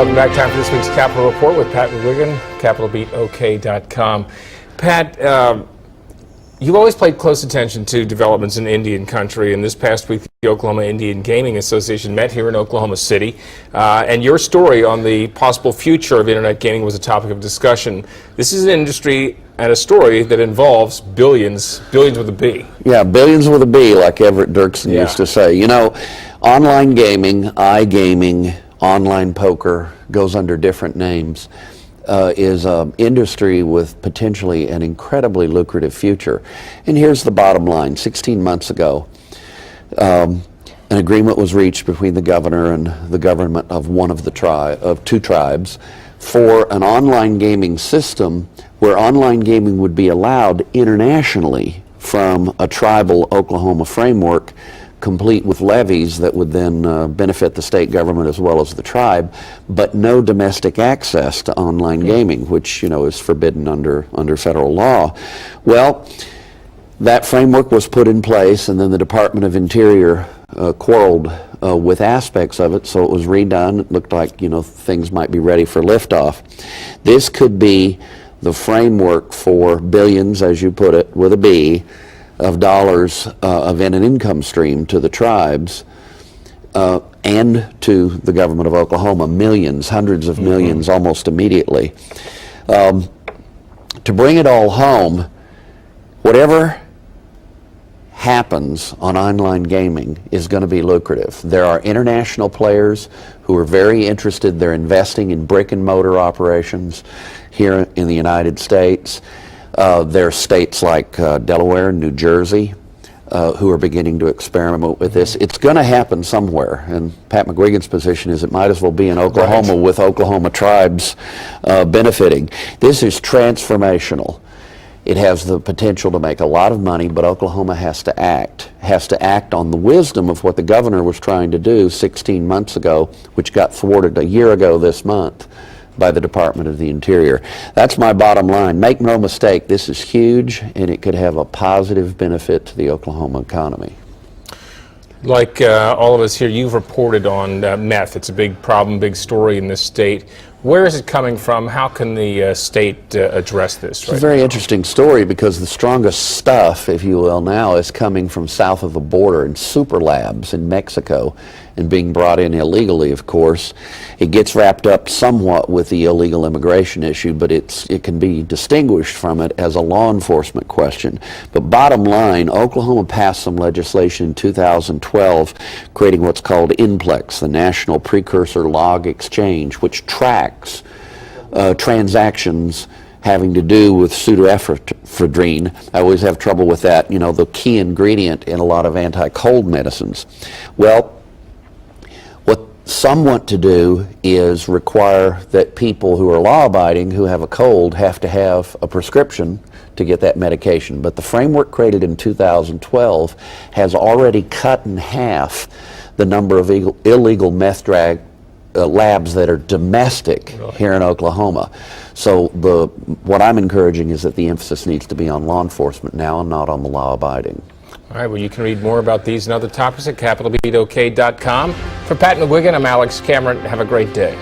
Welcome back. Time for this week's Capitol Report with Pat McGuigan, CapitolBeatOK.com. Pat, you've always paid close attention to developments in Indian country, and this past week the Oklahoma Indian Gaming Association met here in Oklahoma City, and your story on the possible future of internet gaming was a topic of discussion. This is an industry and a story that involves billions with a B. Yeah, billions with a B, like Everett Dirksen used to say. You know, online gaming, iGaming, online poker, goes under different names, is an industry with potentially an incredibly lucrative future. And here's the bottom line. 16 months ago, an agreement was reached between the governor and the government of one of the two tribes for an online gaming system where online gaming would be allowed internationally from a tribal Oklahoma framework, complete with levies that would then benefit the state government as well as the tribe, but no domestic access to online gaming, which, you know, is forbidden under federal law. Well, that framework was put in place, and then the Department of Interior quarreled with aspects of it, so it was redone. It looked like, you know, things might be ready for liftoff. This could be the framework for billions, as you put it, with a B, of dollars of an income stream to the tribes and to the government of Oklahoma, millions, hundreds of millions almost immediately. To bring it all home, whatever happens on online gaming is going to be lucrative. There are international players who are very interested. They're investing in brick and mortar operations here in the United States. There are states like Delaware and New Jersey who are beginning to experiment with this. It's going to happen somewhere, and Pat McGuigan's position is it might as well be in Oklahoma, with Oklahoma tribes benefiting. This is transformational. It has the potential to make a lot of money, but Oklahoma has to act on the wisdom of what the governor was trying to do 16 months ago, which got thwarted a year ago this month by the Department of the Interior. That's my bottom line. Make no mistake, this is huge, and it could have a positive benefit to the Oklahoma economy. Like all of us here, you've reported on meth. It's a big problem, big story in this state. Where is it coming from? How can the state address this? It's a very interesting story, because the strongest stuff, if you will, now is coming from south of the border in super labs in Mexico and being brought in illegally, of course. It gets wrapped up somewhat with the illegal immigration issue, but it can be distinguished from it as a law enforcement question. But bottom line, Oklahoma passed some legislation in 2012 creating what's called NPLEX, the National Precursor Log Exchange, which tracks transactions having to do with pseudoephedrine. I always have trouble with that, you know, the key ingredient in a lot of anti-cold medicines. Well, what some want to do is require that people who are law-abiding, who have a cold, have to have a prescription to get that medication. But the framework created in 2012 has already cut in half the number of illegal meth labs that are domestic here in Oklahoma. So what I'm encouraging is that the emphasis needs to be on law enforcement now and not on the law-abiding. All right, well, you can read more about these and other topics at CapitolBeatOK.com. For Pat McGuigan, I'm Alex Cameron. Have a great day.